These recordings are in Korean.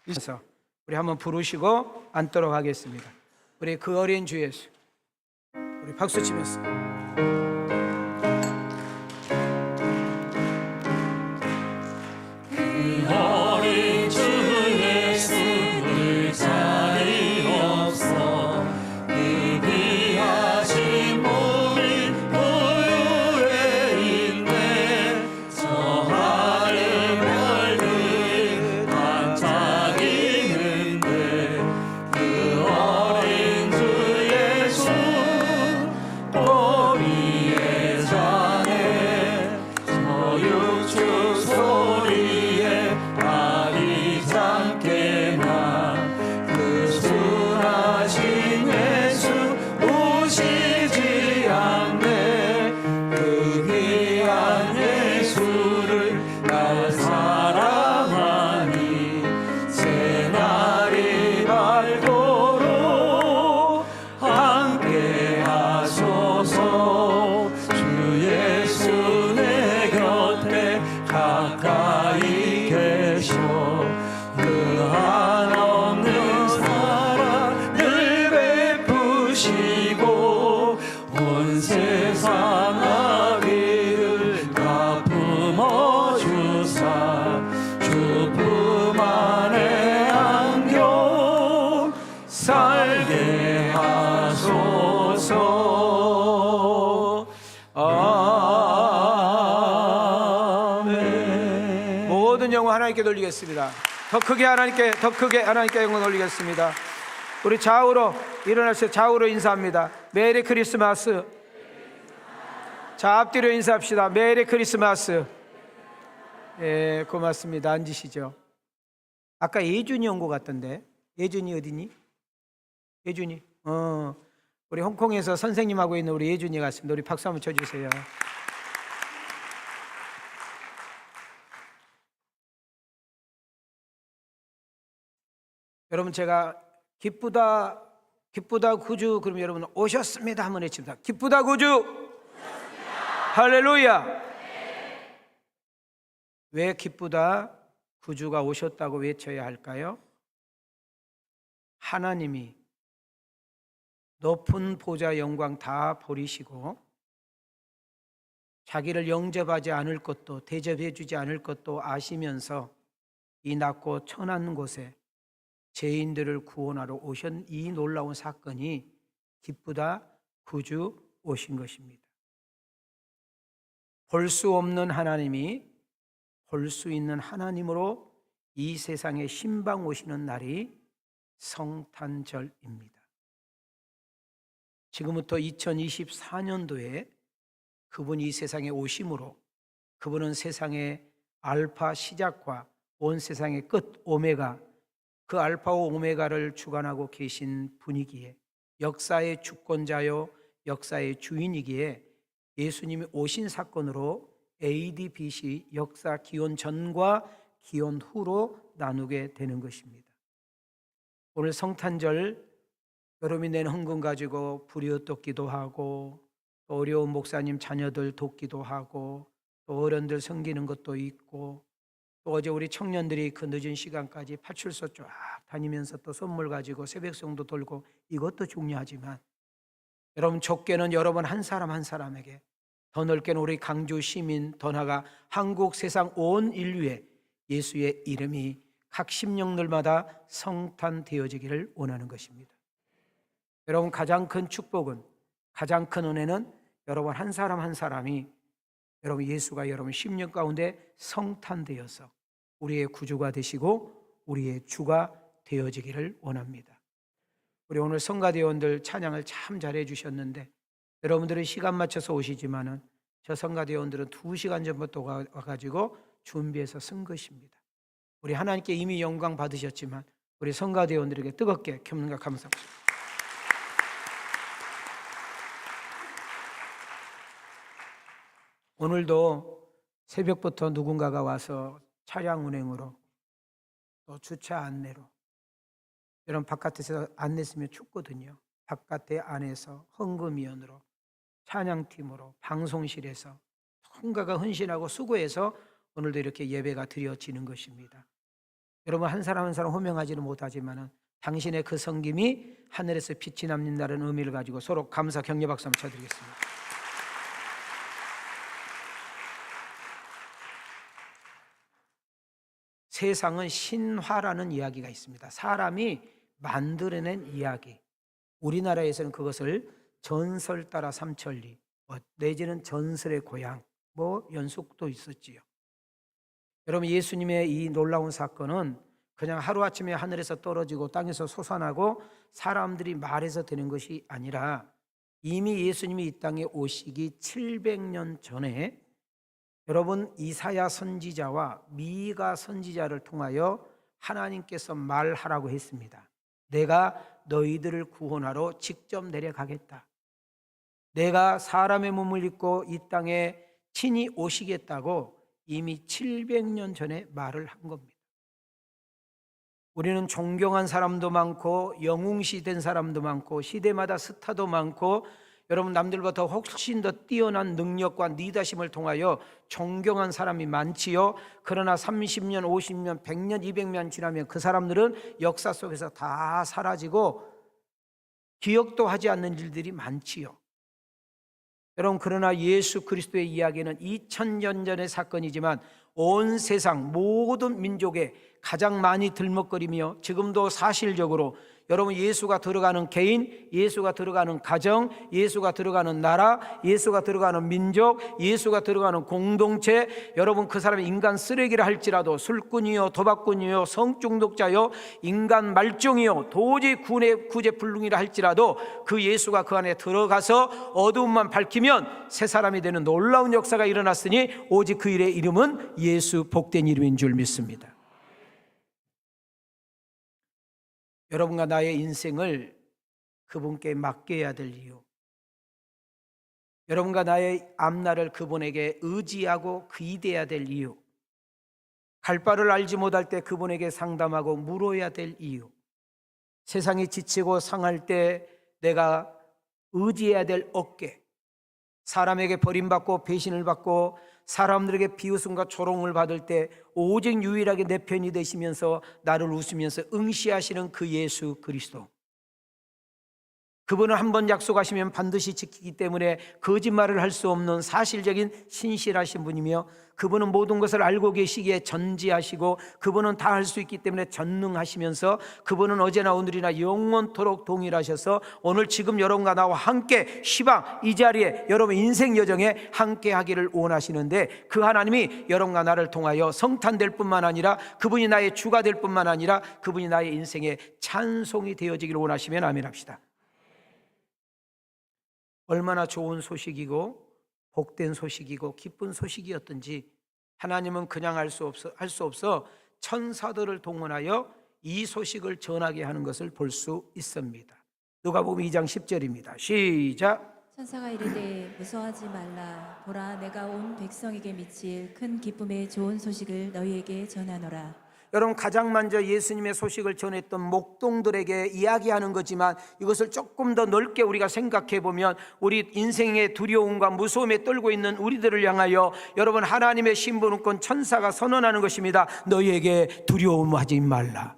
있어서 우리 한번 부르시고 앉도록 하겠습니다. 우리 그 어린 주 예수, 우리 박수 치면서 어린 주 예수를 자리 없어 이 귀하신 몸이 우유에 있네. 저 하늘 별들이 반짝이는데 그 어린 주 예수 보리에 자네 저 육축 소리에 아리 잠깨나 그 순하신 예수 오시지 않네. 그 귀한 예수를 나 사랑하니 새날이 밝도록 함께 하소서. 주 예수 내 곁에 가까이 계셔 그 한없는 사랑을 베푸시고 온 세상 아비를 다 품어주사 주 품 안에 안겨 살게 하소서. 아멘. 모든 영광 하나님께 돌리겠습니다. 더 크게 하나님께 영광 돌리겠습니다. 우리 좌우로 일어나서 좌우로 인사합니다. 메리 크리스마스. 자, 앞뒤로 인사합시다. 메리 크리스마스. 예, 고맙습니다. 앉으시죠. 아까 예준이 온 것 같던데. 예준이 어디니? 예준이. 우리 홍콩에서 선생님하고 있는 우리 예준이 같습니다. 우리 박수 한번 쳐주세요. 여러분, 제가 기쁘다 구주 그러면 여러분 오셨습니다 한번 외칩니다. 기쁘다 구주. 할렐루야. 왜 기쁘다 구주가 오셨다고 외쳐야 할까요? 하나님이 높은 보좌 영광 다 버리시고 자기를 영접하지 않을 것도 대접해 주지 않을 것도 아시면서 이 낮고 천한 곳에 죄인들을 구원하러 오신 이 놀라운 사건이 기쁘다 구주 오신 것입니다. 볼 수 없는 하나님이 볼 수 있는 하나님으로 이 세상에 신방 오시는 날이 성탄절입니다. 지금부터 2024년도에 그분이 이 세상에 오심으로 그분은 세상의 알파 시작과 온 세상의 끝 오메가, 그 알파와 오메가를 주관하고 계신 분이기에 역사의 주권자요 역사의 주인이기에 예수님이 오신 사건으로 AD, BC 역사 기원 전과 기원 후로 나누게 되는 것입니다. 오늘 성탄절 여러분이 낸 헌금 가지고 불이웃 돕기도 하고 또 어려운 목사님 자녀들 돕기도 하고 또 어른들 섬기는 것도 있고 또 어제 우리 청년들이 그 늦은 시간까지 파출소 쫙 다니면서 또 선물 가지고 새벽송도 돌고 이것도 중요하지만 여러분 좁게는 여러분 한 사람 한 사람에게 더 넓게는 우리 강주 시민 더 나아가 한국 세상 온 인류에 예수의 이름이 각 심령들마다 성탄되어지기를 원하는 것입니다. 여러분 가장 큰 축복은 가장 큰 은혜는 여러분 한 사람 한 사람이 여러분 예수가 여러분 심령 가운데 성탄되어서 우리의 구주가 되시고 우리의 주가 되어지기를 원합니다. 우리 오늘 성가대원들 찬양을 참 잘해 주셨는데 여러분들은 시간 맞춰서 오시지만은 저 성가대원들은 2시간 전부터 와가지고 준비해서 쓴 것입니다. 우리 하나님께 이미 영광 받으셨지만 우리 성가대원들에게 뜨겁게 겸손과 감사. 오늘도 새벽부터 누군가가 와서 차량 운행으로 또 주차 안내로 여러분 바깥에서 안내 쓰면 춥거든요. 바깥에 안에서 헌금위원으로 찬양팀으로 방송실에서 누군가가 헌신하고 수고해서 오늘도 이렇게 예배가 드려지는 것입니다. 여러분 한 사람 한 사람 호명하지는 못하지만 당신의 그 섬김이 하늘에서 빛이 남는다는 의미를 가지고 서로 감사 격려 박수 한번 쳐드리겠습니다. 세상은 신화라는 이야기가 있습니다. 사람이 만들어낸 이야기. 우리나라에서는 그것을 전설 따라 삼천리, 내지는 전설의 고향, 연속도 있었지요. 여러분, 예수님의 이 놀라운 사건은 그냥 하루아침에 하늘에서 떨어지고 땅에서 솟아나고 사람들이 말해서 되는 것이 아니라 이미 예수님이 이 땅에 오시기 700년 전에 여러분 이사야 선지자와 미가 선지자를 통하여 하나님께서 말하라고 했습니다. 내가 너희들을 구원하러 직접 내려가겠다. 내가 사람의 몸을 입고 이 땅에 친히 오시겠다고 이미 700년 전에 말을 한 겁니다. 우리는 존경한 사람도 많고 영웅시된 사람도 많고 시대마다 스타도 많고 여러분 남들보다 훨씬 더 뛰어난 능력과 리더십을 통하여 존경한 사람이 많지요. 그러나 30년, 50년, 100년, 200년 지나면 그 사람들은 역사 속에서 다 사라지고 기억도 하지 않는 일들이 많지요. 여러분, 그러나 예수 그리스도의 이야기는 2000년 전의 사건이지만 온 세상 모든 민족에 가장 많이 들먹거리며 지금도 사실적으로 여러분 예수가 들어가는 개인, 예수가 들어가는 가정, 예수가 들어가는 나라, 예수가 들어가는 민족, 예수가 들어가는 공동체, 여러분 그 사람이 인간 쓰레기라 할지라도 술꾼이요, 도박꾼이요, 성중독자요, 인간 말종이요, 도저히 구제불능이라 할지라도 그 예수가 그 안에 들어가서 어두움만 밝히면 새 사람이 되는 놀라운 역사가 일어났으니 오직 그 일의 이름은 예수 복된 이름인 줄 믿습니다. 여러분과 나의 인생을 그분께 맡겨야 될 이유, 여러분과 나의 앞날을 그분에게 의지하고 기대야 될 이유, 갈 바를 알지 못할 때 그분에게 상담하고 물어야 될 이유, 세상이 지치고 상할 때 내가 의지해야 될 어깨, 사람에게 버림받고 배신을 받고 사람들에게 비웃음과 조롱을 받을 때 오직 유일하게 내 편이 되시면서 나를 웃으면서 응시하시는 그 예수 그리스도, 그분은 한 번 약속하시면 반드시 지키기 때문에 거짓말을 할 수 없는 사실적인 신실하신 분이며 그분은 모든 것을 알고 계시기에 전지하시고 그분은 다 할 수 있기 때문에 전능하시면서 그분은 어제나 오늘이나 영원토록 동일하셔서 오늘 지금 여러분과 나와 함께 시방 이 자리에 여러분 인생 여정에 함께 하기를 원하시는데 그 하나님이 여러분과 나를 통하여 성탄될 뿐만 아니라 그분이 나의 주가 될 뿐만 아니라 그분이 나의 인생의 찬송이 되어지기를 원하시면 아멘 합시다. 얼마나 좋은 소식이고 복된 소식이고 기쁜 소식이었든지 하나님은 그냥 할 수 없어 천사들을 동원하여 이 소식을 전하게 하는 것을 볼 수 있습니다. 누가복음 2장 10절입니다. 시작. 천사가 이르되 무서워하지 말라. 보라, 내가 온 백성에게 미칠 큰 기쁨의 좋은 소식을 너희에게 전하노라. 여러분, 가장 먼저 예수님의 소식을 전했던 목동들에게 이야기하는 거지만 이것을 조금 더 넓게 우리가 생각해 보면 우리 인생의 두려움과 무서움에 떨고 있는 우리들을 향하여 여러분 하나님의 신분권 천사가 선언하는 것입니다. 너희에게 두려움하지 말라.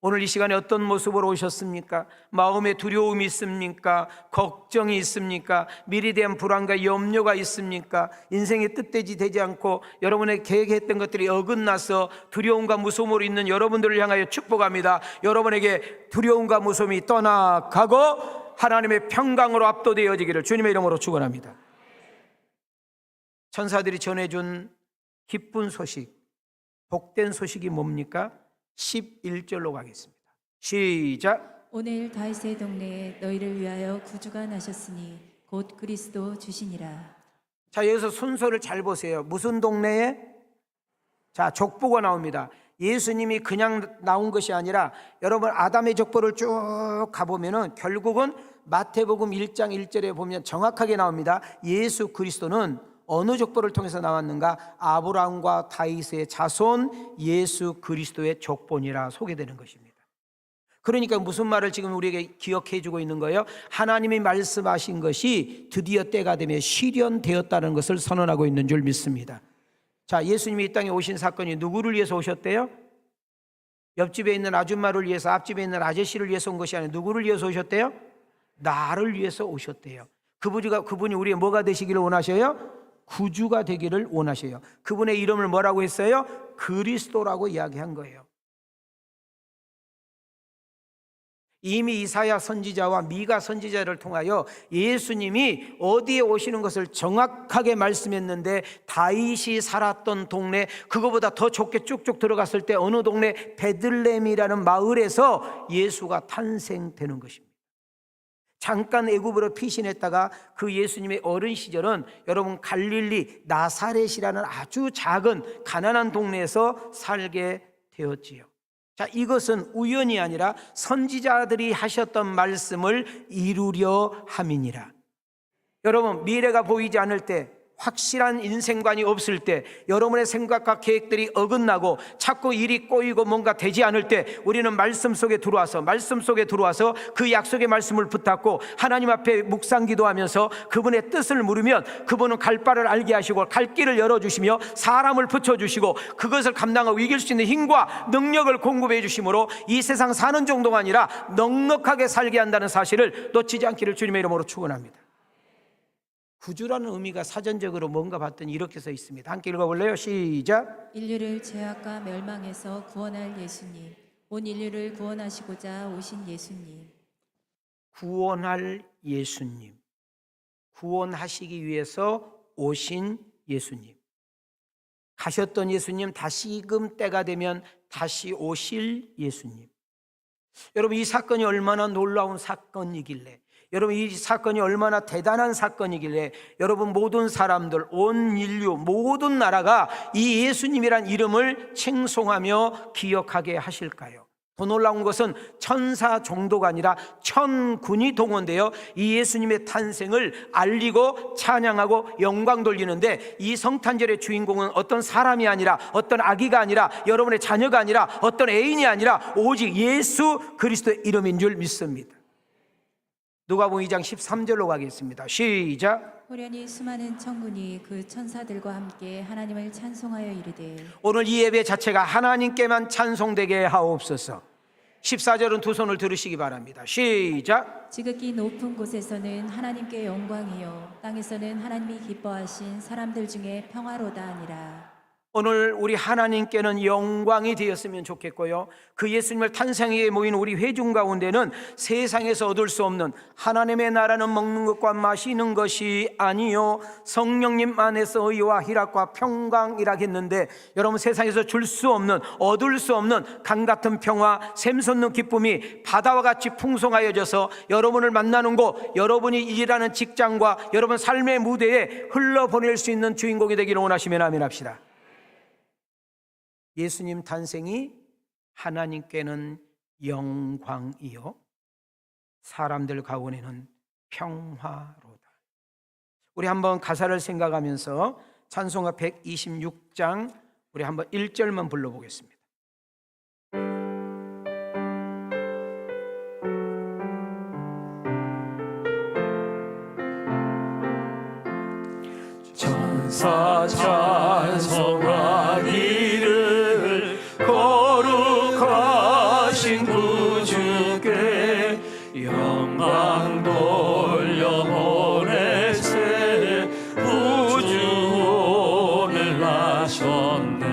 오늘 이 시간에 어떤 모습으로 오셨습니까? 마음에 두려움이 있습니까? 걱정이 있습니까? 미래에 대한 불안과 염려가 있습니까? 인생의 뜻대지 되지 않고 여러분의 계획했던 것들이 어긋나서 두려움과 무서움으로 있는 여러분들을 향하여 축복합니다. 여러분에게 두려움과 무서움이 떠나가고 하나님의 평강으로 압도되어지기를 주님의 이름으로 축원합니다. 천사들이 전해준 기쁜 소식, 복된 소식이 뭡니까? 11절로 가겠습니다. 시작. 오늘 다윗의 동네에 너희를 위하여 구주가 나셨으니 곧 그리스도 주시니라. 자, 여기서 순서를 잘 보세요. 무슨 동네에? 자, 족보가 나옵니다. 예수님이 그냥 나온 것이 아니라 여러분 아담의 족보를 쭉 가보면은 결국은 마태복음 1장 1절에 보면 정확하게 나옵니다. 예수 그리스도는 어느 족보를 통해서 나왔는가? 아브라함과 다윗의 자손 예수 그리스도의 족보니라 소개되는 것입니다. 그러니까 무슨 말을 지금 우리에게 기억해 주고 있는 거예요? 하나님이 말씀하신 것이 드디어 때가 되며 실현되었다는 것을 선언하고 있는 줄 믿습니다. 자, 예수님이 이 땅에 오신 사건이 누구를 위해서 오셨대요? 옆집에 있는 아줌마를 위해서, 앞집에 있는 아저씨를 위해서 온 것이 아니라 누구를 위해서 오셨대요? 나를 위해서 오셨대요. 그분이 우리의 뭐가 되시기를 원하셔요? 구주가 되기를 원하셔요. 그분의 이름을 뭐라고 했어요? 그리스도라고 이야기한 거예요. 이미 이사야 선지자와 미가 선지자를 통하여 예수님이 어디에 오시는 것을 정확하게 말씀했는데, 다윗이 살았던 동네, 그거보다 더 좁게 쭉쭉 들어갔을 때 어느 동네, 베들레헴이라는 마을에서 예수가 탄생되는 것입니다. 잠깐 애굽으로 피신했다가 그 예수님의 어린 시절은 여러분 갈릴리 나사렛이라는 아주 작은 가난한 동네에서 살게 되었지요. 자, 이것은 우연이 아니라 선지자들이 하셨던 말씀을 이루려 함이니라. 여러분, 미래가 보이지 않을 때, 확실한 인생관이 없을 때, 여러분의 생각과 계획들이 어긋나고 자꾸 일이 꼬이고 뭔가 되지 않을 때, 우리는 말씀 속에 들어와서 그 약속의 말씀을 붙잡고 하나님 앞에 묵상 기도하면서 그분의 뜻을 물으면 그분은 갈 바를 알게 하시고 갈 길을 열어주시며 사람을 붙여주시고 그것을 감당하고 이길 수 있는 힘과 능력을 공급해 주심으로 이 세상 사는 정도가 아니라 넉넉하게 살게 한다는 사실을 놓치지 않기를 주님의 이름으로 축원합니다. 구주라는 의미가 사전적으로 뭔가 봤더니 이렇게 써 있습니다. 함께 읽어볼래요? 시작. 인류를 죄악과 멸망에서 구원할 예수님, 온 인류를 구원하시고자 오신 예수님. 구원할 예수님, 구원하시기 위해서 오신 예수님, 가셨던 예수님, 다시금 때가 되면 다시 오실 예수님. 여러분, 이 사건이 얼마나 놀라운 사건이길래, 여러분 이 사건이 얼마나 대단한 사건이길래 여러분 모든 사람들, 온 인류, 모든 나라가 이 예수님이란 이름을 칭송하며 기억하게 하실까요? 더 놀라운 것은 천사 정도가 아니라 천군이 동원되어 이 예수님의 탄생을 알리고 찬양하고 영광 돌리는데, 이 성탄절의 주인공은 어떤 사람이 아니라, 어떤 아기가 아니라, 여러분의 자녀가 아니라, 어떤 애인이 아니라 오직 예수 그리스도의 이름인 줄 믿습니다. 누가복음 2장 13절로 가겠습니다. 시작. 호련히 수많은 천군이 그 천사들과 함께 하나님을 찬송하여 이르되. 오늘 이 예배 자체가 하나님께만 찬송되게 하옵소서. 14절은 두 손을 들으시기 바랍니다. 시작. 지극히 높은 곳에서는 하나님께 영광이요 땅에서는 하나님이 기뻐하신 사람들 중에 평화로다 하니라. 오늘 우리 하나님께는 영광이 되었으면 좋겠고요, 그 예수님을 탄생에 모인 우리 회중 가운데는 세상에서 얻을 수 없는, 하나님의 나라는 먹는 것과 마시는 것이 아니요 성령님 안에서 의와 희락과 평강이라 했는데, 여러분 세상에서 줄 수 없는, 얻을 수 없는 강같은 평화, 샘솟는 기쁨이 바다와 같이 풍성하여져서 여러분을 만나는 곳, 여러분이 일하는 직장과 여러분 삶의 무대에 흘러보낼 수 있는 주인공이 되기를 원하시면 아멘합시다. 예수님 탄생이 하나님께는 영광이요 사람들 가운데는 평화로다. 우리 한번 가사를 생각하면서 찬송가 126장 우리 한번 1절만 불러보겠습니다. 천사 찬송하기를 거룩하신 구주께 영광 돌려보내세. 구주를 나셨네.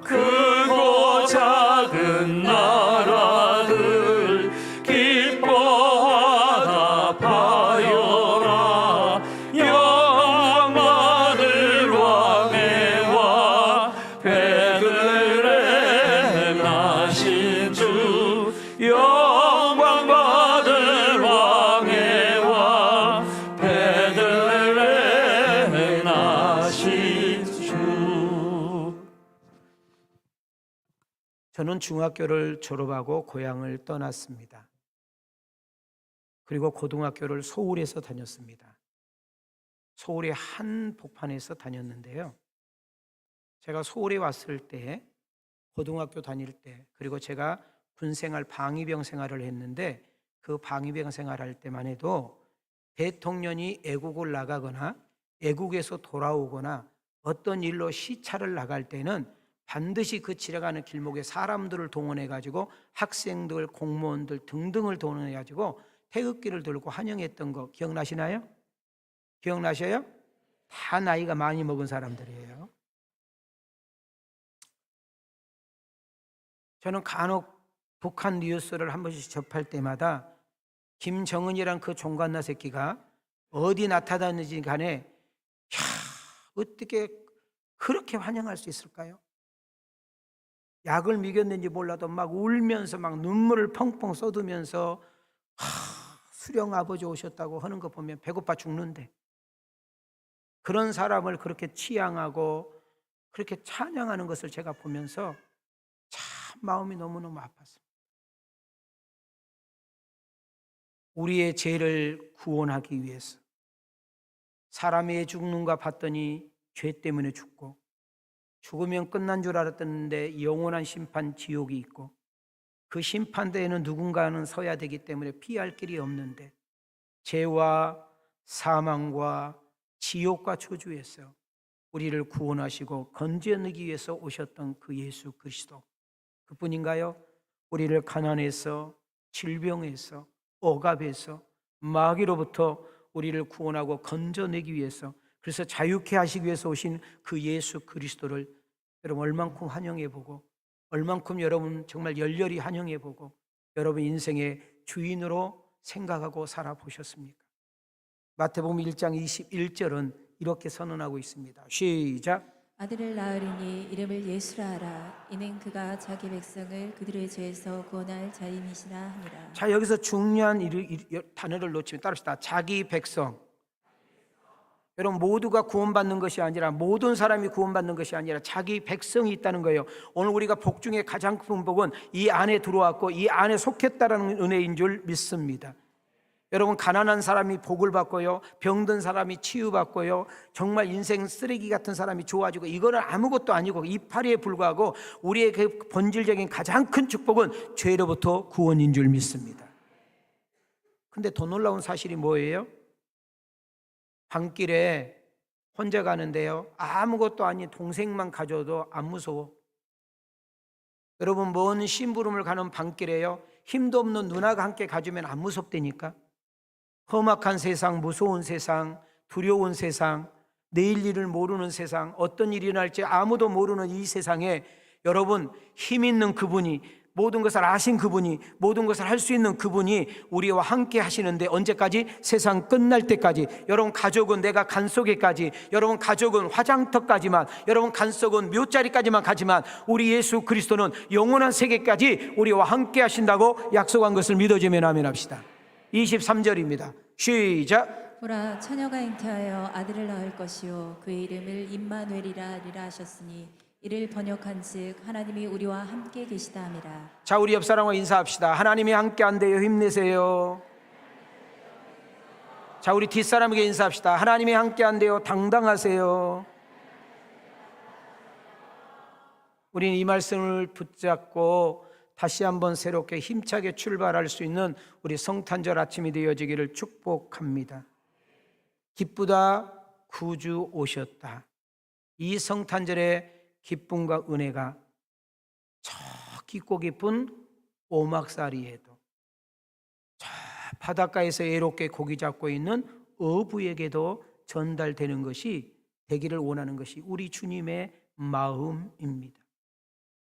크고 작은 나라들 기뻐하다 파여라. 영광 받을 왕의와 베들레헴 나신 주. 영광 받을 왕의와 베들레헴 나신 주. 저는 중학교를 졸업하고 고향을 떠났습니다. 그리고 고등학교를 서울에서 다녔습니다. 서울의 한 복판에서 다녔는데요, 제가 서울에 왔을 때, 고등학교 다닐 때, 그리고 제가 군생활, 방위병 생활을 했는데, 그 방위병 생활할 때만 해도 대통령이 애국을 나가거나 애국에서 돌아오거나 어떤 일로 시차를 나갈 때는 반드시 그 지나가는 길목에 사람들을 동원해 가지고 학생들, 공무원들 등등을 동원해 가지고 태극기를 들고 환영했던 거 기억나시나요? 기억나셔요? 다 나이가 많이 먹은 사람들이에요. 저는 간혹 북한 뉴스를 한 번씩 접할 때마다 김정은이란 그 종갓나 새끼가 어디 나타나는지 간에 어떻게 그렇게 환영할 수 있을까요? 약을 먹였는지 몰라도 막 울면서 막 눈물을 펑펑 쏟으면서 수령 아버지 오셨다고 하는 거 보면 배고파 죽는데, 그런 사람을 그렇게 취향하고 그렇게 찬양하는 것을 제가 보면서 참 마음이 너무너무 아팠습니다. 우리의 죄를 구원하기 위해서 사람이 죽는가 봤더니 죄 때문에 죽고, 죽으면 끝난 줄 알았는데 영원한 심판 지옥이 있고, 그 심판대에는 누군가는 서야 되기 때문에 피할 길이 없는데 죄와 사망과 지옥과 저주에서 우리를 구원하시고 건져내기 위해서 오셨던 그 예수 그리스도, 그뿐인가요? 우리를 가난에서, 질병에서, 억압에서, 마귀로부터 우리를 구원하고 건져내기 위해서, 그래서 자유케 하시기 위해서 오신 그 예수 그리스도를 여러분 얼만큼 환영해보고, 얼만큼 여러분 정말 열렬히 환영해보고 여러분 인생의 주인으로 생각하고 살아보셨습니까? 마태복음 1장 21절은 이렇게 선언하고 있습니다. 시작. 아들을 낳으리니 이름을 예수라 하라. 이는 그가 자기 백성을 그들의 죄에서 구원할 자임이시라 하니라. 자, 여기서 중요한 단어를 놓치면 따릅시다. 자기 백성. 여러분 모두가 구원받는 것이 아니라, 모든 사람이 구원받는 것이 아니라 자기 백성이 있다는 거예요. 오늘 우리가 복 중에 가장 큰 복은 이 안에 들어왔고 이 안에 속했다는 은혜인 줄 믿습니다. 여러분 가난한 사람이 복을 받고요, 병든 사람이 치유받고요, 정말 인생 쓰레기 같은 사람이 좋아지고, 이거는 아무것도 아니고 이파리에 불과하고 우리의 그 본질적인 가장 큰 축복은 죄로부터 구원인 줄 믿습니다. 근데 더 놀라운 사실이 뭐예요? 밤길에 혼자 가는데요, 아무것도 아닌 동생만 가져도 안 무서워. 여러분 먼 심부름을 가는 밤길에요, 힘도 없는 누나가 함께 가주면 안 무섭다니까. 험악한 세상, 무서운 세상, 두려운 세상, 내일 일을 모르는 세상, 어떤 일이 날지 아무도 모르는 이 세상에 여러분 힘 있는 그분이, 모든 것을 아신 그분이, 모든 것을 할 수 있는 그분이 우리와 함께 하시는데, 언제까지? 세상 끝날 때까지. 여러분 가족은 내가 간 속에까지, 여러분 가족은 화장터까지만, 여러분 간속은 묘자리까지만 가지만 우리 예수 그리스도는 영원한 세계까지 우리와 함께 하신다고 약속한 것을 믿어주면 아멘 합시다. 23절입니다. 시작. 보라, 처녀가 잉태하여 아들을 낳을 것이요 그의 이름을 임마누엘이라 하셨으니 이를 번역한즉 하나님이 우리와 함께 계시다 함이라. 자, 우리 옆 사람과 인사합시다. 하나님이 함께 한대요. 힘내세요. 자, 우리 뒷사람에게 인사합시다. 하나님이 함께 한대요. 당당하세요. 우리는 이 말씀을 붙잡고 다시 한번 새롭게 힘차게 출발할 수 있는 우리 성탄절 아침이 되어지기를 축복합니다. 기쁘다, 구주 오셨다. 이 성탄절의 기쁨과 은혜가 저 깊고 깊은 오막살이에도, 저 바닷가에서 애롭게 고기 잡고 있는 어부에게도 전달되는 것이 되기를 원하는 것이 우리 주님의 마음입니다.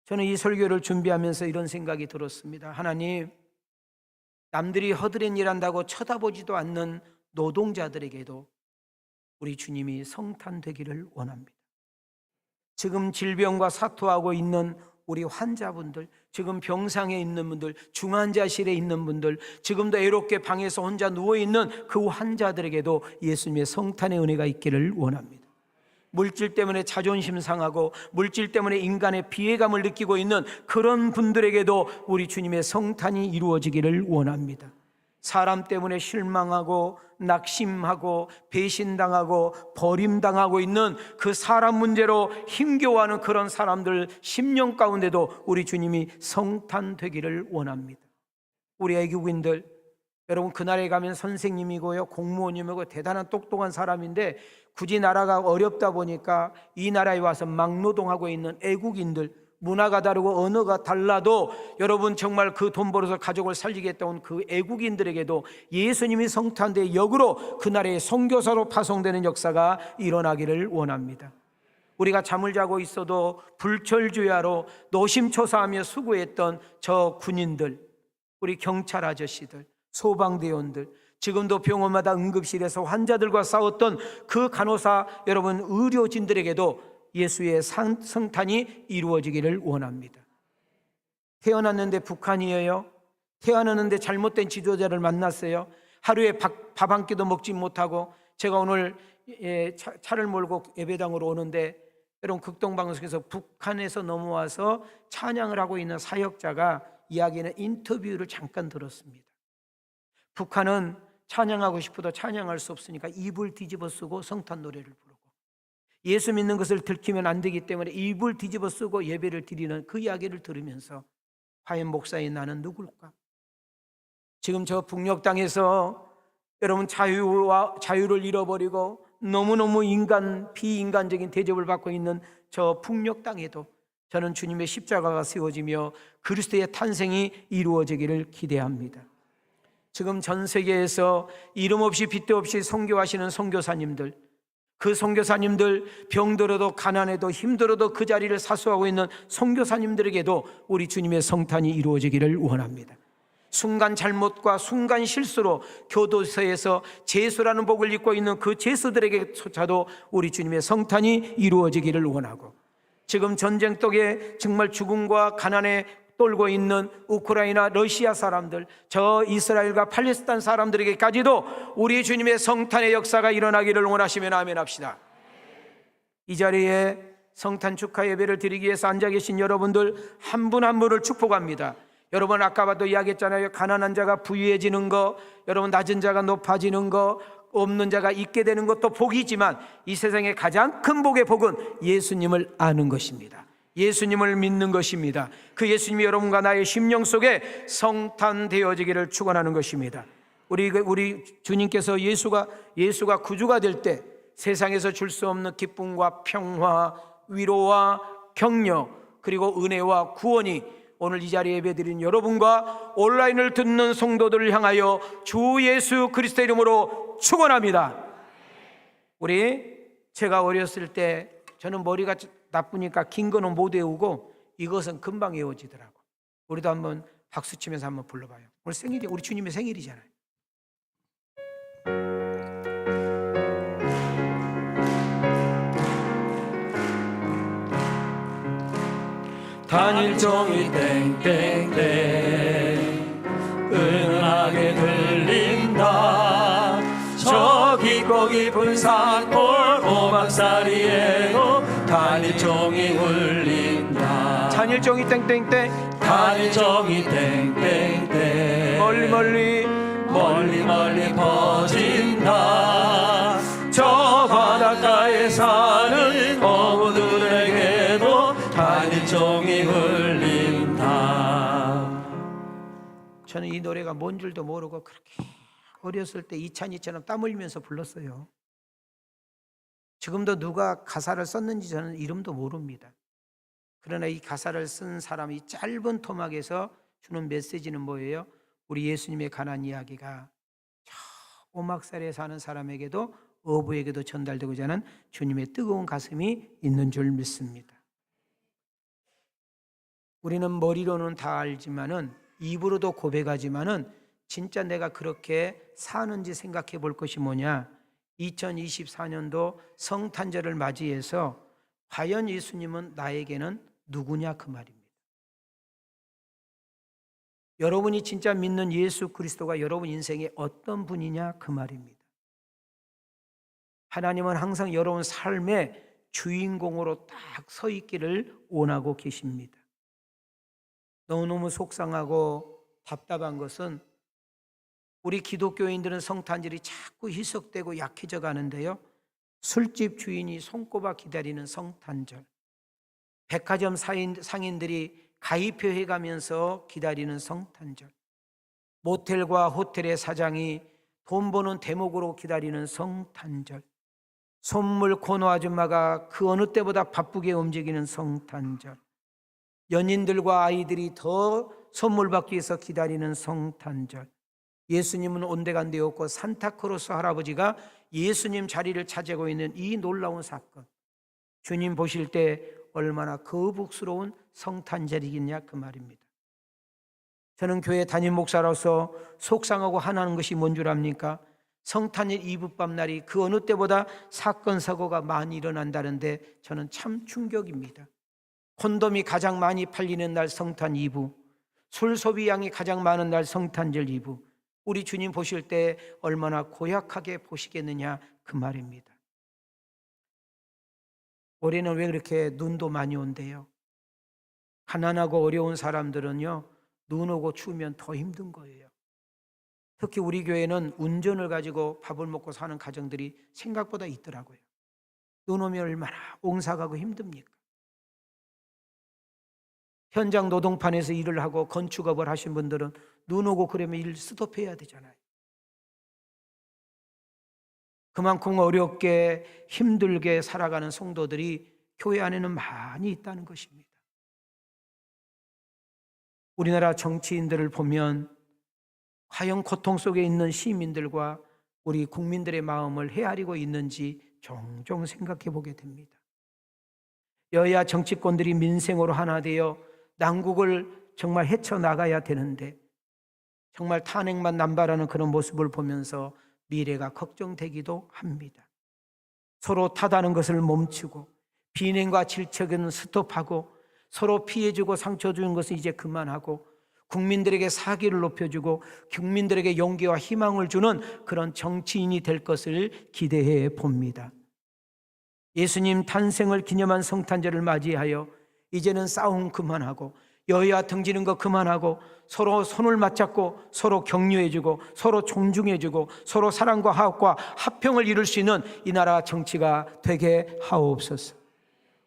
저는 이 설교를 준비하면서 이런 생각이 들었습니다. 하나님, 남들이 허드렛 일한다고 쳐다보지도 않는 노동자들에게도 우리 주님이 성탄되기를 원합니다. 지금 질병과 사투하고 있는 우리 환자분들, 지금 병상에 있는 분들, 중환자실에 있는 분들, 지금도 애롭게 방에서 혼자 누워있는 그 환자들에게도 예수님의 성탄의 은혜가 있기를 원합니다. 물질 때문에 자존심 상하고 물질 때문에 인간의 피해감을 느끼고 있는 그런 분들에게도 우리 주님의 성탄이 이루어지기를 원합니다. 사람 때문에 실망하고 낙심하고 배신당하고 버림당하고 있는 그 사람 문제로 힘겨워하는 그런 사람들 심령 가운데도 우리 주님이 성탄되기를 원합니다. 우리 애국인들, 여러분, 그 나라에 가면 선생님이고요, 공무원이고 대단한 똑똑한 사람인데 굳이 나라가 어렵다 보니까 이 나라에 와서 막노동하고 있는 애국인들, 문화가 다르고 언어가 달라도 여러분 정말 그 돈 벌어서 가족을 살리겠다 온 그 애국인들에게도 예수님이 성탄대 역으로 그 나라의 선교사로 파송되는 역사가 일어나기를 원합니다. 우리가 잠을 자고 있어도 불철주야로 노심초사하며 수고했던 저 군인들, 우리 경찰 아저씨들, 소방대원들, 지금도 병원마다 응급실에서 환자들과 싸웠던 그 간호사 여러분, 의료진들에게도 예수의 성탄이 이루어지기를 원합니다. 태어났는데 북한이에요. 태어났는데 잘못된 지도자를 만났어요. 하루에 밥 한 끼도 먹지 못하고, 제가 오늘 차를 몰고 예배당으로 오는데 여러분, 극동방송에서 북한에서 넘어와서 찬양을 하고 있는 사역자가 이야기하는 인터뷰를 잠깐 들었습니다. 북한은 찬양하고 싶어도 찬양할 수 없으니까 입을 뒤집어 쓰고 성탄 노래를 부르고, 예수 믿는 것을 들키면 안 되기 때문에 입을 뒤집어 쓰고 예배를 드리는 그 이야기를 들으면서 과연 목사인 나는 누굴까? 지금 저 북녘 땅에서 여러분 자유를 잃어버리고 너무너무 비인간적인 대접을 받고 있는 저 북녘 땅에도 저는 주님의 십자가가 세워지며 그리스도의 탄생이 이루어지기를 기대합니다. 지금 전 세계에서 이름 없이 빚도 없이 선교하시는 선교사님들, 그 선교사님들, 병들어도 가난해도 힘들어도 그 자리를 사수하고 있는 선교사님들에게도 우리 주님의 성탄이 이루어지기를 원합니다. 순간 잘못과 순간 실수로 교도소에서 제수라는 복을 입고 있는 그 제수들에게조차도 우리 주님의 성탄이 이루어지기를 원하고, 지금 전쟁독에 정말 죽음과 가난에 떨고 있는 우크라이나, 러시아 사람들, 저 이스라엘과 팔레스타인 사람들에게까지도 우리 주님의 성탄의 역사가 일어나기를 원하시면 아멘 합시다. 이 자리에 성탄 축하 예배를 드리기 위해서 앉아 계신 여러분들 한 분 한 분을 축복합니다. 여러분, 아까 봐도 이야기했잖아요. 가난한 자가 부유해지는 거, 여러분 낮은 자가 높아지는 거, 없는 자가 있게 되는 것도 복이지만 이 세상의 가장 큰 복의 복은 예수님을 아는 것입니다. 예수님을 믿는 것입니다. 그 예수님이 여러분과 나의 심령 속에 성탄되어지기를 축원하는 것입니다. 우리 주님께서 예수가 구주가 될 때 세상에서 줄 수 없는 기쁨과 평화, 위로와 격려, 그리고 은혜와 구원이 오늘 이 자리에 예배드린 여러분과 온라인을 듣는 성도들을 향하여 주 예수 그리스도의 이름으로 축원합니다. 제가 어렸을 때 저는 머리가 나쁘니까 긴 거는 못 외우고 이것은 금방 외워지더라고. 우리도 한번 박수 치면서 한번 불러봐요. 오늘 생일이 우리 주님의 생일이잖아요. 단일종이 땡땡땡 은하게 들린다. 저 깊고 깊은 산골 오막살이에도 단일종이 울린다. 단일종이 땡땡땡, 단일종이 땡땡땡 멀리 멀리 멀리 멀리 퍼진다. 저 바닷가에 사는 어부들에게도 단일종이 울린다. 저는 이 노래가 뭔 줄도 모르고 그렇게 어렸을 때 이찬이처럼 땀 흘리면서 불렀어요. 지금도 누가 가사를 썼는지 저는 이름도 모릅니다. 그러나 이 가사를 쓴 사람이 짧은 토막에서 주는 메시지는 뭐예요? 우리 예수님의 가난 이야기가 저 오막살에 사는 사람에게도 어부에게도 전달되고자 하는 주님의 뜨거운 가슴이 있는 줄 믿습니다. 우리는 머리로는 다 알지만은, 입으로도 고백하지만은 진짜 내가 그렇게 사는지 생각해 볼 것이 뭐냐? 2024년도 성탄절을 맞이해서 과연 예수님은 나에게는 누구냐, 그 말입니다. 여러분이 진짜 믿는 예수 그리스도가 여러분 인생에 어떤 분이냐, 그 말입니다. 하나님은 항상 여러분 삶의 주인공으로 딱 서 있기를 원하고 계십니다. 너무너무 속상하고 답답한 것은 우리 기독교인들은 성탄절이 자꾸 희석되고 약해져 가는데요, 술집 주인이 손꼽아 기다리는 성탄절, 백화점 상인들이 가입표 해가면서 기다리는 성탄절, 모텔과 호텔의 사장이 돈 버는 대목으로 기다리는 성탄절, 선물 코너 아줌마가 그 어느 때보다 바쁘게 움직이는 성탄절, 연인들과 아이들이 더 선물 받기 위해서 기다리는 성탄절, 예수님은 온데간데 없고 산타크로스 할아버지가 예수님 자리를 차지하고 있는 이 놀라운 사건, 주님 보실 때 얼마나 거북스러운 성탄절이겠냐 그 말입니다. 저는 교회 담임 목사로서 속상하고 화나는 것이 뭔 줄 압니까? 성탄절 이브밤 날이 그 어느 때보다 사건 사고가 많이 일어난다는데 저는 참 충격입니다. 콘돔이 가장 많이 팔리는 날 성탄 이브, 술 소비량이 가장 많은 날 성탄절 이브, 우리 주님 보실 때 얼마나 고약하게 보시겠느냐 그 말입니다. 올해는 왜 그렇게 눈도 많이 온대요? 가난하고 어려운 사람들은요, 눈 오고 추우면 더 힘든 거예요. 특히 우리 교회는 운전을 가지고 밥을 먹고 사는 가정들이 생각보다 있더라고요. 눈 오면 얼마나 옹사가고 힘듭니까? 현장 노동판에서 일을 하고 건축업을 하신 분들은 눈 오고 그러면 일 스톱해야 되잖아요. 그만큼 어렵게 힘들게 살아가는 성도들이 교회 안에는 많이 있다는 것입니다. 우리나라 정치인들을 보면 과연 고통 속에 있는 시민들과 우리 국민들의 마음을 헤아리고 있는지 종종 생각해 보게 됩니다. 여야 정치권들이 민생으로 하나 되어 난국을 정말 헤쳐나가야 되는데 정말 탄핵만 남발하는 그런 모습을 보면서 미래가 걱정되기도 합니다. 서로 탓하는 것을 멈추고 비난과 질책은 스톱하고 서로 피해주고 상처 주는 것은 이제 그만하고 국민들에게 사기를 높여주고 국민들에게 용기와 희망을 주는 그런 정치인이 될 것을 기대해 봅니다. 예수님 탄생을 기념한 성탄절을 맞이하여 이제는 싸움 그만하고 여야 등지는 거 그만하고 서로 손을 맞잡고 서로 격려해주고 서로 존중해주고 서로 사랑과 화합과 화평을 이룰 수 있는 이 나라 정치가 되게 하옵소서.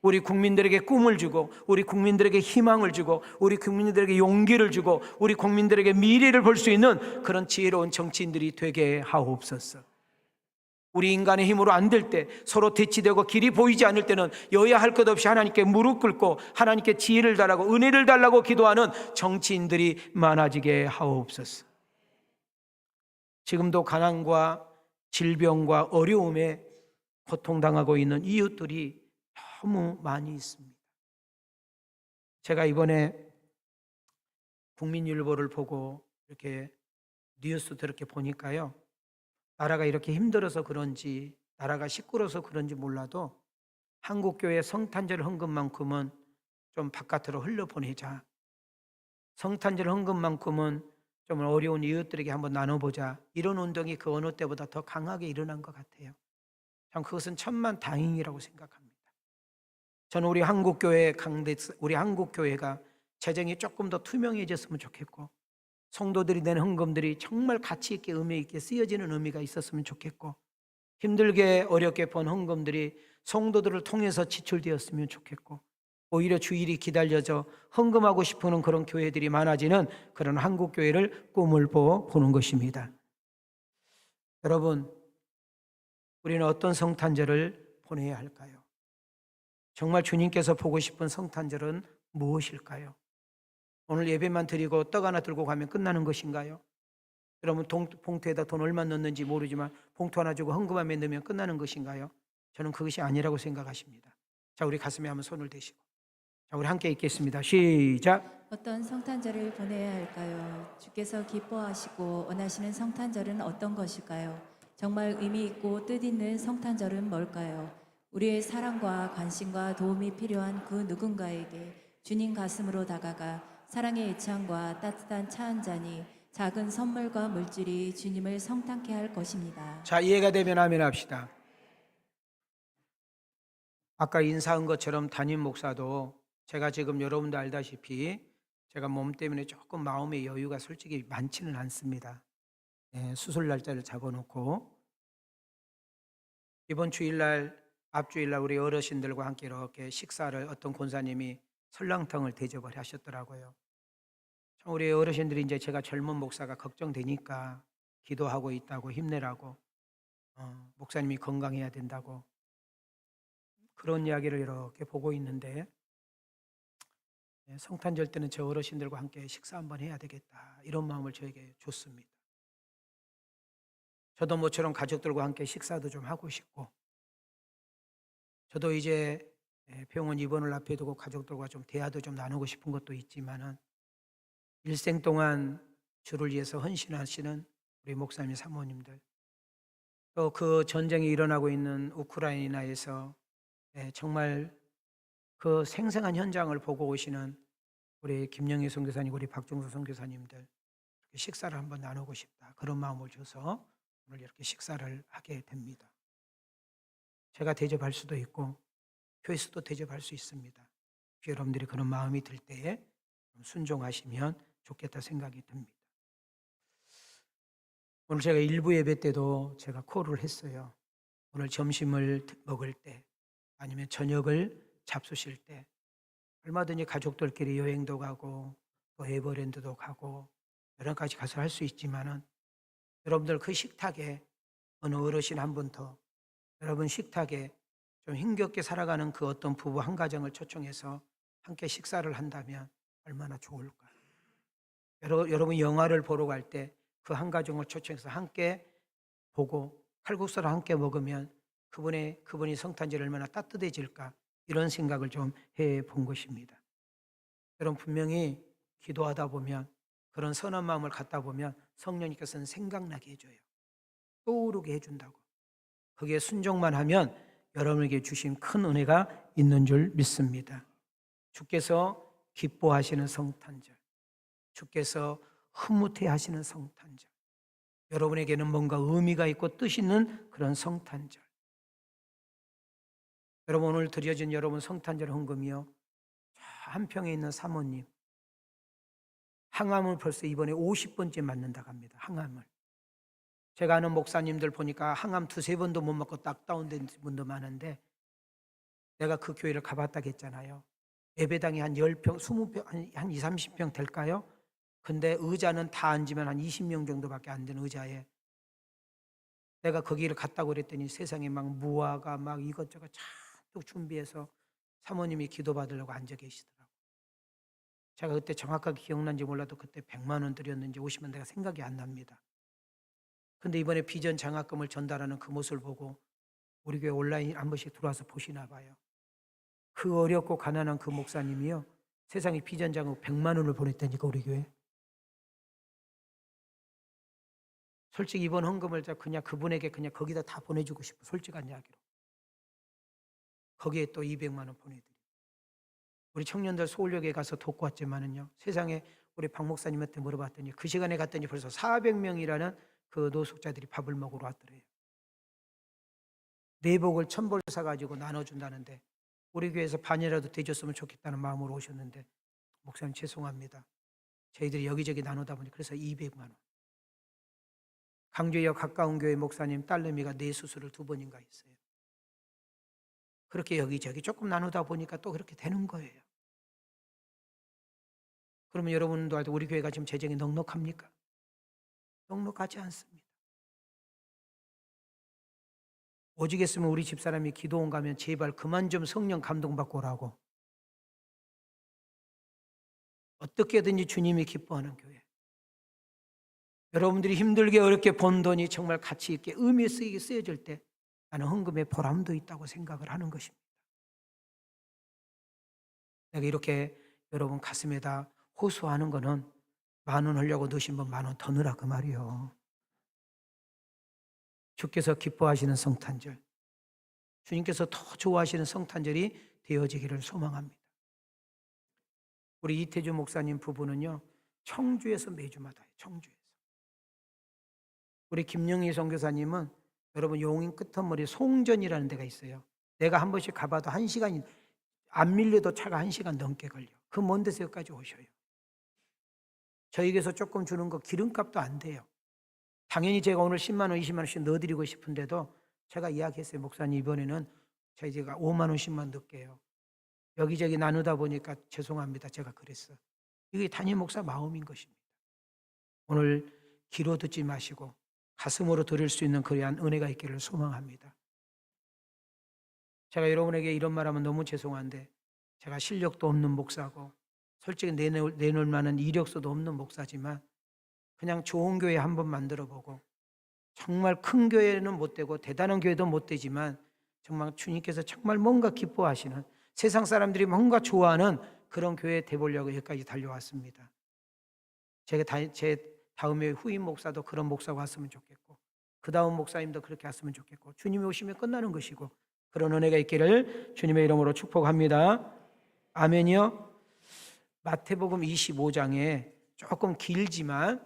우리 국민들에게 꿈을 주고 우리 국민들에게 희망을 주고 우리 국민들에게 용기를 주고 우리 국민들에게 미래를 볼 수 있는 그런 지혜로운 정치인들이 되게 하옵소서. 우리 인간의 힘으로 안 될 때 서로 대치되고 길이 보이지 않을 때는 여야 할 것 없이 하나님께 무릎 꿇고 하나님께 지혜를 달라고 은혜를 달라고 기도하는 정치인들이 많아지게 하옵소서. 지금도 가난과 질병과 어려움에 고통당하고 있는 이웃들이 너무 많이 있습니다. 제가 이번에 국민일보를 보고 이렇게 뉴스도 이렇게 보니까요, 나라가 이렇게 힘들어서 그런지 나라가 시끄러워서 그런지 몰라도 한국교회 성탄절 헌금만큼은 좀 바깥으로 흘려보내자, 성탄절 헌금만큼은 좀 어려운 이웃들에게 한번 나눠보자, 이런 운동이 그 어느 때보다 더 강하게 일어난 것 같아요. 참 그것은 천만 다행이라고 생각합니다. 저는 우리 한국교회가 재정이 조금 더 투명해졌으면 좋겠고 성도들이 낸 헌금들이 정말 가치 있게 의미 있게 쓰여지는 의미가 있었으면 좋겠고 힘들게 어렵게 번 헌금들이 성도들을 통해서 지출되었으면 좋겠고 오히려 주일이 기다려져 헌금하고 싶은 그런 교회들이 많아지는 그런 한국교회를 꿈을 보는 것입니다. 여러분, 우리는 어떤 성탄절을 보내야 할까요? 정말 주님께서 보고 싶은 성탄절은 무엇일까요? 오늘 예배만 드리고 떡 하나 들고 가면 끝나는 것인가요? 여러분 봉투에다 돈 얼마 넣는지 모르지만 봉투 하나 주고 헌금함에 넣으면 끝나는 것인가요? 저는 그것이 아니라고 생각하십니다. 자, 우리 가슴에 한번 손을 대시고 자, 우리 함께 읽겠습니다. 시작. 어떤 성탄절을 보내야 할까요? 주께서 기뻐하시고 원하시는 성탄절은 어떤 것일까요? 정말 의미 있고 뜻 있는 성탄절은 뭘까요? 우리의 사랑과 관심과 도움이 필요한 그 누군가에게 주님 가슴으로 다가가 사랑의 애창과 따뜻한 차 한 잔이 작은 선물과 물질이 주님을 성탄케 할 것입니다. 자, 이해가 되면 아멘 합시다. 아까 인사한 것처럼 담임 목사도 제가 지금 여러분도 알다시피 제가 몸 때문에 조금 마음의 여유가 솔직히 많지는 않습니다. 수술 날짜를 잡아놓고 이번 주일날 앞주일날 우리 어르신들과 함께 이렇게 식사를 어떤 권사님이 설렁탕을 대접을 하셨더라고요. 참 우리 어르신들이 이제 제가 젊은 목사가 걱정되니까 기도하고 있다고 힘내라고 목사님이 건강해야 된다고 그런 이야기를 이렇게 보고 있는데 성탄절 때는 저 어르신들과 함께 식사 한번 해야 되겠다 이런 마음을 저에게 줬습니다. 저도 모처럼 가족들과 함께 식사도 좀 하고 싶고 저도 이제 병원 입원을 앞에 두고 가족들과 좀 대화도 좀 나누고 싶은 것도 있지만은 일생 동안 주를 위해서 헌신하시는 우리 목사님 사모님들 또 그 전쟁이 일어나고 있는 우크라이나에서 정말 그 생생한 현장을 보고 오시는 우리 김영희 선교사님, 우리 박종수 선교사님들 식사를 한번 나누고 싶다 그런 마음을 줘서 오늘 이렇게 식사를 하게 됩니다. 제가 대접할 수도 있고 교회에서도 대접할 수 있습니다. 여러분들이 그런 마음이 들 때에 좀 순종하시면 좋겠다 생각이 듭니다. 오늘 제가 일부 예배 때도 제가 콜을 했어요. 오늘 점심을 먹을 때 아니면 저녁을 잡수실 때 얼마든지 가족들끼리 여행도 가고 또 에버랜드도 가고 여러 가지 가서 할 수 있지만은 여러분들 그 식탁에 어느 어르신 한 분 더 여러분 식탁에 좀 힘겹게 살아가는 그 어떤 부부 한 가정을 초청해서 함께 식사를 한다면 얼마나 좋을까요? 여러분 영화를 보러 갈 때 그 한 가정을 초청해서 함께 보고 칼국수를 함께 먹으면 그분이 성탄절이 얼마나 따뜻해질까 이런 생각을 좀 해본 것입니다. 여러분 분명히 기도하다 보면 그런 선한 마음을 갖다 보면 성령님께서는 생각나게 해줘요. 떠오르게 해준다고. 거기에 순종만 하면 여러분에게 주신 큰 은혜가 있는 줄 믿습니다. 주께서 기뻐하시는 성탄절, 주께서 흐뭇해하시는 성탄절, 여러분에게는 뭔가 의미가 있고 뜻 있는 그런 성탄절. 여러분 오늘 드려진 여러분 성탄절 헌금이요, 한평에 있는 사모님 항암을 벌써 이번에 50번째 맞는다고 합니다. 항암을. 제가 아는 목사님들 보니까 항암 2-3번도 못 맞고 딱 다운된 분도 많은데 내가 그 교회를 가봤다고 했잖아요. 예배당이 한 10평, 20평, 한 20, 30평 될까요? 근데 의자는 다 앉으면 한 20명 정도밖에 안 되는 의자에 내가 거기를 갔다고 그랬더니 세상에 막 무화과 막 이것저것 잔뜩 준비해서 사모님이 기도받으려고 앉아 계시더라고요. 제가 그때 정확하게 기억난지 몰라도 그때 100만 원 드렸는지 50만 원 내가 생각이 안 납니다. 근데 이번에 비전 장학금을 전달하는 그 모습을 보고 우리 교회 온라인 한 번씩 들어와서 보시나 봐요. 그 어렵고 가난한 그 목사님이요, 세상에 비전 장학 100만 원을 보냈다니까 우리 교회. 솔직히 이번 헌금을 그냥 그분에게 그냥 거기다 다 보내주고 싶어. 솔직한 이야기로. 거기에 또 200만 원 보내드리고. 우리 청년들 서울역에 가서 돕고 왔지만은요, 세상에 우리 박 목사님한테 물어봤더니 그 시간에 갔더니 벌써 400명이라는 그 노숙자들이 밥을 먹으러 왔더래요. 내복을 1000벌 사가지고 나눠준다는데 우리 교회에서 반이라도 대줬으면 좋겠다는 마음으로 오셨는데 목사님 죄송합니다. 저희들이 여기저기 나누다 보니 그래서 200만 원. 강주역 가까운 교회 목사님 딸내미가 뇌 수술을 2번인가 했어요. 그렇게 여기저기 조금 나누다 보니까 또 그렇게 되는 거예요. 그러면 여러분도 우리 교회가 지금 재정이 넉넉합니까? 넉넉하지 않습니다. 오직했으면 우리 집사람이 기도원 가면 제발 그만 좀 성령 감동받고 오라고. 어떻게든지 주님이 기뻐하는 교회. 여러분들이 힘들게 어렵게 번 돈이 정말 가치 있게 의미 있게 쓰여질 때 나는 헌금에 보람도 있다고 생각을 하는 것입니다. 내가 이렇게 여러분 가슴에다 호소하는 거는 10,000원 하려고 넣으신 분 10,000원 더 넣으라 그 말이요. 주께서 기뻐하시는 성탄절, 주님께서 더 좋아하시는 성탄절이 되어지기를 소망합니다. 우리 이태주 목사님 부부는요, 청주에서 매주마다 해요. 청주에서. 우리 김영희 선교사님은 여러분 용인 끝머리 송전이라는 데가 있어요. 내가 한 번씩 가봐도 1시간이 안 밀려도 차가 1시간 넘게 걸려. 그 먼 데서 여기까지 오셔요. 저에게서 조금 주는 거 기름값도 안 돼요. 당연히 제가 오늘 10만 원, 20만 원씩 넣어드리고 싶은데도 제가 이야기했어요. 목사님 이번에는 제가 5만 원씩만 넣을게요. 여기저기 나누다 보니까 죄송합니다. 제가 그랬어. 이게 담임 목사 마음인 것입니다. 오늘 귀로 듣지 마시고 가슴으로 들을 수 있는 그러한 은혜가 있기를 소망합니다. 제가 여러분에게 이런 말하면 너무 죄송한데 제가 실력도 없는 목사고 솔직히 내놓을 만한 이력서도 없는 목사지만 그냥 좋은 교회 한번 만들어보고 정말 큰 교회는 못 되고 대단한 교회도 못 되지만 정말 주님께서 정말 뭔가 기뻐하시는 세상 사람들이 뭔가 좋아하는 그런 교회 돼보려고 여기까지 달려왔습니다. 제 다음에 후임 목사도 그런 목사가 왔으면 좋겠고 그 다음 목사님도 그렇게 왔으면 좋겠고 주님이 오시면 끝나는 것이고 그런 은혜가 있기를 주님의 이름으로 축복합니다. 아멘이요. 마태복음 25장에 조금 길지만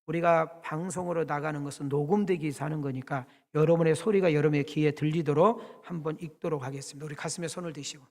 우리가 방송으로 나가는 것은 녹음되기 위해서 하는 거니까 여러분의 소리가 여러분의 귀에 들리도록 한번 읽도록 하겠습니다. 우리 가슴에 손을 대시고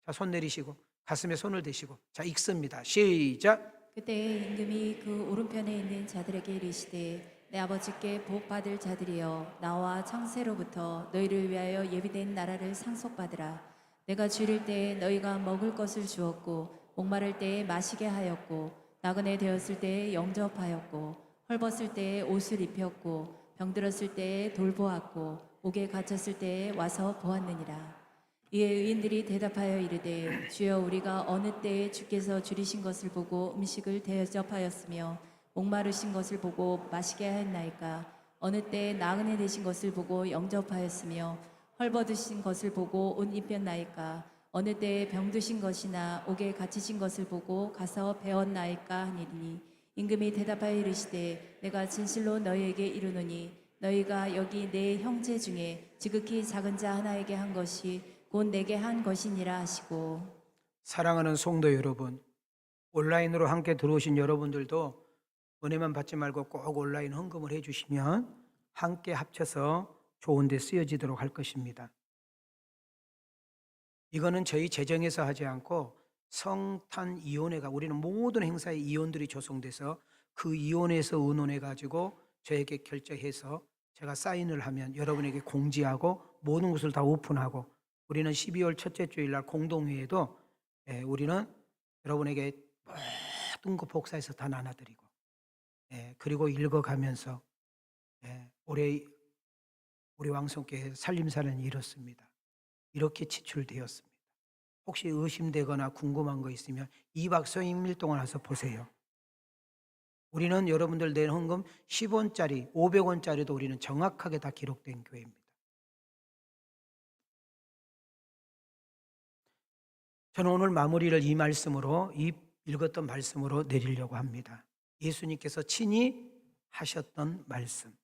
자, 손 내리시고 가슴에 손을 대시고 자, 읽습니다. 시작. 그때 임금이 그 오른편에 있는 자들에게 이르시되 내 아버지께 복 받을 자들이여 나와 창세로부터 너희를 위하여 예비된 나라를 상속받으라. 내가 줄일 때에 너희가 먹을 것을 주었고 목마를 때에 마시게 하였고 나그네 되었을 때에 영접하였고 헐벗을 때에 옷을 입혔고 병들었을 때에 돌보았고 옥에 갇혔을 때에 와서 보았느니라. 이에 의인들이 대답하여 이르되 주여 우리가 어느 때에 주께서 줄이신 것을 보고 음식을 대접하였으며 목마르신 것을 보고 마시게 하였나이까. 어느 때에 나그네 되신 것을 보고 영접하였으며 헐벗으신 것을 보고 옷 입혔나이까. 어느 때에 병드신 것이나 옥에 갇히신 것을 보고 가서 배웠나이까 하니니 임금이 대답하여 이르시되 내가 진실로 너희에게 이르노니 너희가 여기 내 형제 중에 지극히 작은 자 하나에게 한 것이 곧 내게 한 것이니라 하시고. 사랑하는 성도 여러분, 온라인으로 함께 들어오신 여러분들도 은혜만 받지 말고 꼭 온라인 헌금을 해주시면 함께 합쳐서 좋은 데 쓰여지도록 할 것입니다. 이거는 저희 재정에서 하지 않고 성탄위원회가 우리는 모든 행사에 위원들이 조성돼서 그 위원회에서 의논해가지고 저에게 결정해서 제가 사인을 하면 여러분에게 공지하고 모든 것을 다 오픈하고 우리는 12월 첫째 주일날 공동회에도 우리는 여러분에게 모든 거 복사해서 다 나눠드리고 그리고 읽어가면서 올해 우리 왕성교회 살림살이는 이렇습니다. 이렇게 지출되었습니다. 혹시 의심되거나 궁금한 거 있으면 2박 3일 동안 와서 보세요. 우리는 여러분들 낸 헌금 10원짜리, 500원짜리도 우리는 정확하게 다 기록된 교회입니다. 저는 오늘 마무리를 이 말씀으로, 이 읽었던 말씀으로 내리려고 합니다. 예수님께서 친히 하셨던 말씀.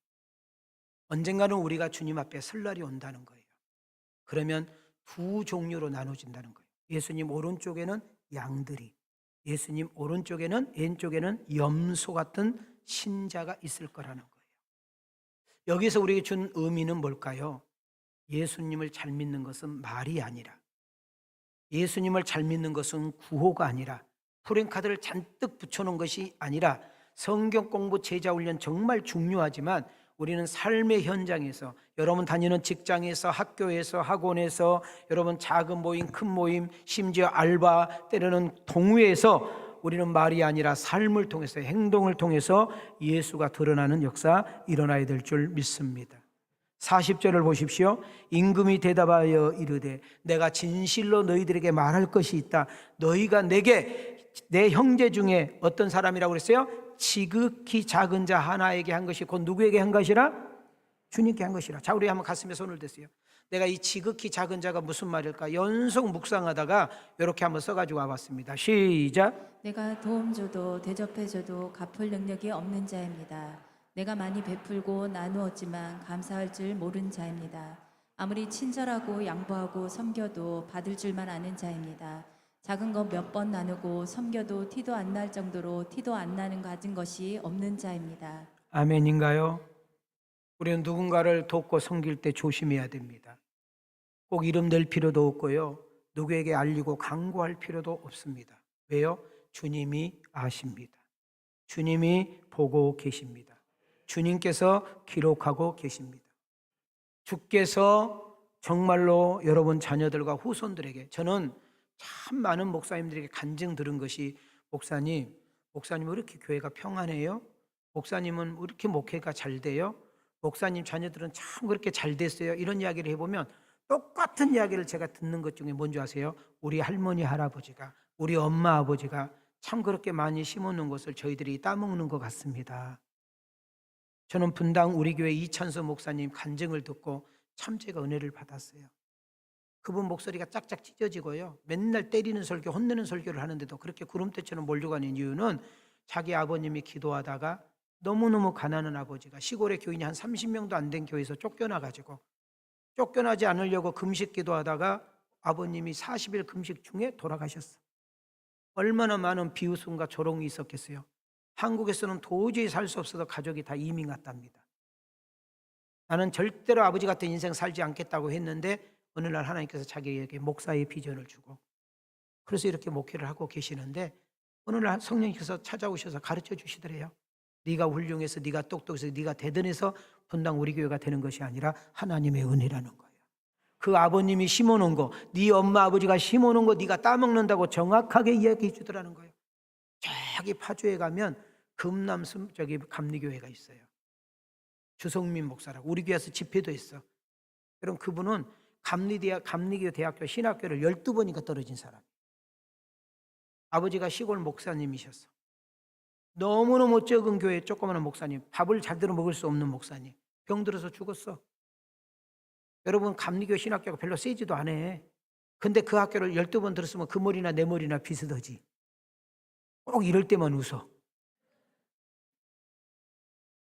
언젠가는 우리가 주님 앞에 설 날이 온다는 거예요. 그러면 두 종류로 나눠진다는 거예요. 예수님 오른쪽에는 양들이, 예수님 오른쪽에는 왼쪽에는 염소 같은 신자가 있을 거라는 거예요. 여기서 우리에게 준 의미는 뭘까요? 예수님을 잘 믿는 것은 말이 아니라, 예수님을 잘 믿는 것은 구호가 아니라, 프랭카드를 잔뜩 붙여놓은 것이 아니라, 성경 공부 제자 훈련 정말 중요하지만 우리는 삶의 현장에서, 여러분 다니는 직장에서, 학교에서, 학원에서, 여러분 작은 모임, 큰 모임, 심지어 알바, 때로는 동호회에서 우리는 말이 아니라 삶을 통해서, 행동을 통해서 예수가 드러나는 역사 일어나야 될 줄 믿습니다. 40절을 보십시오. 임금이 대답하여 이르되 내가 진실로 너희들에게 말할 것이 있다. 너희가 내게 내 형제 중에 어떤 사람이라고 그랬어요? 지극히 작은 자 하나에게 한 것이 곧 누구에게 한 것이라? 주님께 한 것이라. 자, 우리 한번 가슴에 손을 대세요. 내가 이 지극히 작은 자가 무슨 말일까? 연속 묵상하다가 이렇게 한번 써가지고 와봤습니다. 시작. 내가 도움 줘도 대접해 줘도 갚을 능력이 없는 자입니다. 내가 많이 베풀고 나누었지만 감사할 줄 모르는 자입니다. 아무리 친절하고 양보하고 섬겨도 받을 줄만 아는 자입니다. 작은 것 몇 번 나누고 섬겨도 티도 안 날 정도로 티도 안 나는 가진 것이 없는 자입니다. 아멘인가요? 우리는 누군가를 돕고 섬길 때 조심해야 됩니다. 꼭 이름 낼 필요도 없고요. 누구에게 알리고 광고할 필요도 없습니다. 왜요? 주님이 아십니다. 주님이 보고 계십니다. 주님께서 기록하고 계십니다. 주께서 정말로 여러분 자녀들과 후손들에게, 저는 참 많은 목사님들에게 간증 들은 것이 목사님 왜 이렇게 교회가 평안해요? 목사님은 왜 이렇게 목회가 잘 돼요? 목사님 자녀들은 참 그렇게 잘 됐어요. 이런 이야기를 해보면 똑같은 이야기를 제가 듣는 것 중에 뭔지 아세요? 우리 할머니 할아버지가, 우리 엄마 아버지가 참 그렇게 많이 심어놓은 것을 저희들이 따먹는 것 같습니다. 저는 분당 우리 교회 이찬수 목사님 간증을 듣고 참 제가 은혜를 받았어요. 그분 목소리가 짝짝 찢어지고요, 맨날 때리는 설교, 혼내는 설교를 하는데도 그렇게 구름대처럼 몰려가는 이유는 자기 아버님이 기도하다가 너무너무 가난한 아버지가 시골의 교인이 한 30명도 안 된 교회에서 쫓겨나가지고, 쫓겨나지 않으려고 금식 기도하다가 아버님이 40일 금식 중에 돌아가셨어. 얼마나 많은 비웃음과 조롱이 있었겠어요. 한국에서는 도저히 살 수 없어서 가족이 다 이민 갔답니다. 나는 절대로 아버지 같은 인생 살지 않겠다고 했는데 어느 날 하나님께서 자기에게 목사의 비전을 주고, 그래서 이렇게 목회를 하고 계시는데 어느 날 성령님께서 찾아오셔서 가르쳐 주시더래요. 네가 훌륭해서, 네가 똑똑해서, 네가 대단해서 분당 우리 교회가 되는 것이 아니라 하나님의 은혜라는 거예요. 그 아버님이 심어놓은 거, 네 엄마 아버지가 심어놓은 거 네가 따먹는다고 정확하게 이야기해 주더라는 거예요. 저기 파주에 가면 금남순 저기 감리교회가 있어요. 주성민 목사라고 우리 교회에서 집회도 했어. 그럼 그분은 감리교 대학교 신학교를 12번인가 떨어진 사람. 아버지가 시골 목사님이셨어. 너무너무 적은 교회 조그마한 목사님, 밥을 제대로 먹을 수 없는 목사님, 병들어서 죽었어. 여러분, 감리교 신학교가 별로 세지도 않아. 근데 그 학교를 12번 들었으면 그 머리나 내 머리나 비슷하지. 꼭 이럴 때만 웃어.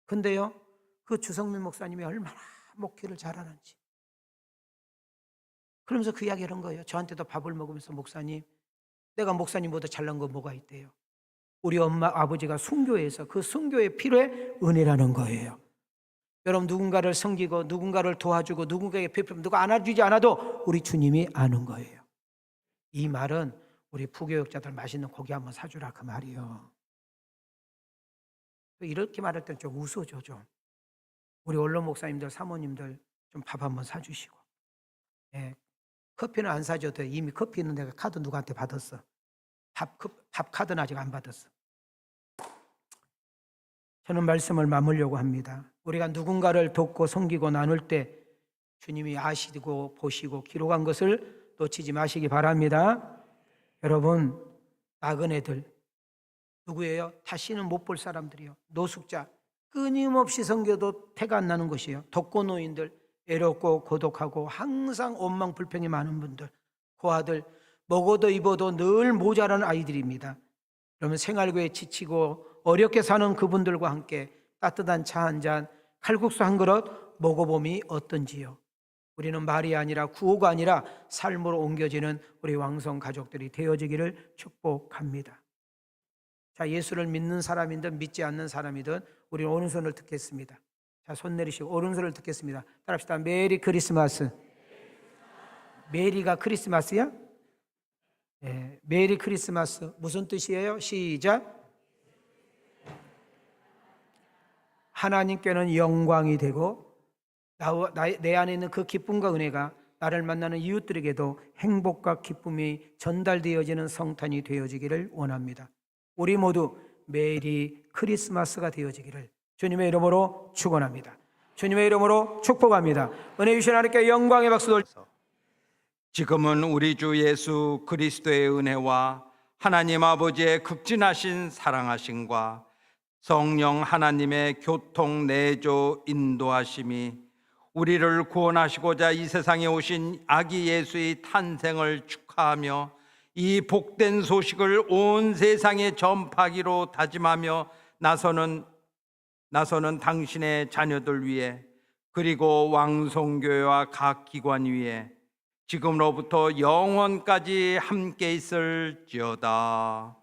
근데요, 그 주성민 목사님이 얼마나 목회를 잘하는지. 그러면서 그 이야기를 한 거예요. 저한테도 밥을 먹으면서, 목사님, 내가 목사님보다 잘난 거 뭐가 있대요? 우리 엄마 아버지가 순교해서 그 순교의 필요에 은혜라는 거예요. 여러분, 누군가를 섬기고 누군가를 도와주고 누군가에게 베풀면 누가 안아주지 않아도 우리 주님이 아는 거예요. 이 말은 우리 부교육자들 맛있는 고기 한번 사주라 그 말이요. 이렇게 말할 땐 좀 웃어줘. 좀 우리 언론 목사님들, 사모님들 좀 밥 한번 사주시고. 네. 커피는 안 사줘도 돼. 이미 커피는 내가 카드 누구한테 받았어. 밥 카드는 아직 안 받았어. 저는 말씀을 마무려고 합니다. 우리가 누군가를 돕고 섬기고 나눌 때 주님이 아시고 보시고 기록한 것을 놓치지 마시기 바랍니다. 여러분, 나그네들 누구예요? 다시는 못 볼 사람들이요. 노숙자, 끊임없이 섬겨도 태가 안 나는 것이에요. 독거노인들, 외롭고 고독하고 항상 원망 불평이 많은 분들, 고아들, 먹어도 입어도 늘 모자란 아이들입니다. 그러면 생활고에 지치고 어렵게 사는 그분들과 함께 따뜻한 차 한 잔, 칼국수 한 그릇 먹어봄이 어떤지요. 우리는 말이 아니라 구호가 아니라 삶으로 옮겨지는 우리 왕성 가족들이 되어지기를 축복합니다. 자, 예수를 믿는 사람이든 믿지 않는 사람이든 우리는 오른손을 듣겠습니다. 자, 손 내리시고 오른손을 듣겠습니다. 따라합시다. 메리 크리스마스. 메리가 크리스마스야? 네, 메리 크리스마스 무슨 뜻이에요? 시작. 하나님께는 영광이 되고 내 안에 있는 그 기쁨과 은혜가 나를 만나는 이웃들에게도 행복과 기쁨이 전달되어지는 성탄이 되어지기를 원합니다. 우리 모두 메리 크리스마스가 되어지기를 주님의 이름으로 축원합니다. 주님의 이름으로 축복합니다. 은혜 주신 하나님께 영광의 박수 돌려. 지금은 우리 주 예수 그리스도의 은혜와 하나님 아버지의 극진하신 사랑하심과 성령 하나님의 교통 내조 인도하심이 우리를 구원하시고자 이 세상에 오신 아기 예수의 탄생을 축하하며 이 복된 소식을 온 세상에 전파하기로 다짐하며 나서는 당신의 자녀들 위해, 그리고 왕성교회와 각 기관 위에 지금으로부터 영원까지 함께 있을지어다.